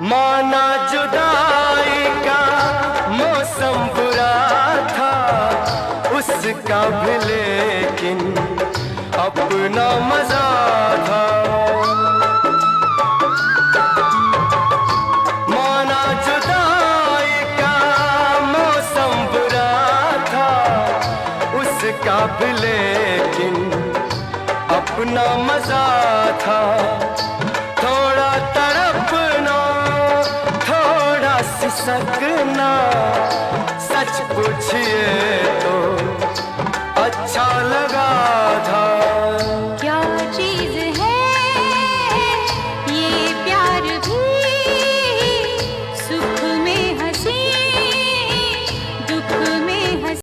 माना जुदाई का मौसम बुरा था उसका भी, लेकिन अपना मजा था। माना जुदाई का मौसम बुरा था उसका भी, लेकिन अपना मजा था। थोड़ा तड़पना, थोड़ा सिसकना, सच पूछिए तो